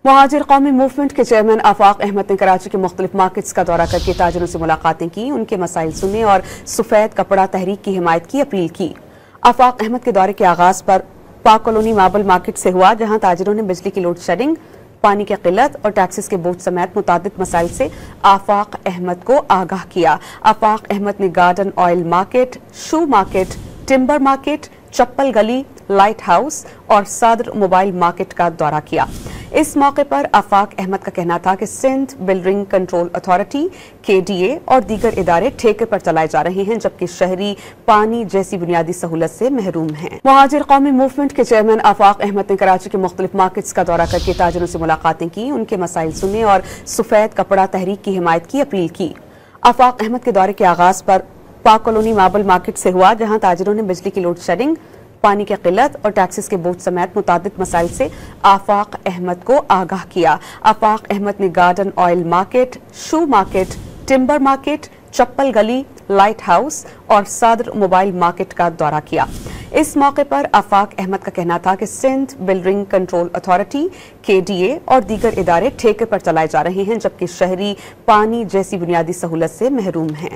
मुहाजिर कौमी मूवमेंट के चेयरमैन आफाक अहमद ने कराची के मुख्तलिफ मार्केट्स का दौरा करके ताजिरों से मुलाकातें की, उनके मसाइल सुने और सफेद कपड़ा तहरीक की हिमायत की अपील की। आफाक अहमद के दौरे के आगाज पर पाक कॉलोनी मार्बल मार्केट से हुआ, जहां ताजिरों ने बिजली की लोड शेडिंग, पानी की किल्लत और टैक्सेस के बोझ समेत मुतादिद मसाइल से आफाक अहमद को आगाह किया। आफाक अहमद ने गार्डन ऑयल मार्केट, शू मार्केट, टिम्बर मार्केट, चप्पल गली, लाइट हाउस और सादर मोबाइल मार्केट का दौरा किया। इस मौके पर आफाक अहमद का कहना था कि Sindh building control authority, KDA और दीगर इदारे ठेके पर चलाए जा रहे हैं, जबकि शहरी पानी जैसी बुनियादी सहूलत से महरूम हैं। मुहाजिर कौमी मूवमेंट के चेयरमैन आफाक अहमद ने कराची के मुख्तलिफ मार्केट्स का दौरा करके ताजिरों से मुलाकातें की, उनके मसाइल सुने और सफेद कपड़ा तहरीक की हिमायत की अपील की। आफाक अहमद के दौरे के आगाज पर पाक कॉलोनी मार्बल मार्केट से हुआ, जहां ताजिरों ने बिजली की लोड शेडिंग, पानी की किल्लत और टैक्सेस के बोझ समेत मुतादिद मसाइल से आफाक अहमद को आगाह किया। आफाक अहमद ने गार्डन ऑयल मार्केट, शू मार्केट, टिम्बर मार्केट, चप्पल गली, लाइट हाउस और सादर मोबाइल मार्केट का दौरा किया। इस मौके पर आफाक अहमद का कहना था कि Sindh building control authority, KDA और दीगर इदारे ठेके पर चलाए जा रहे हैं, जबकि शहरी पानी जैसी बुनियादी सहूलत से महरूम हैं।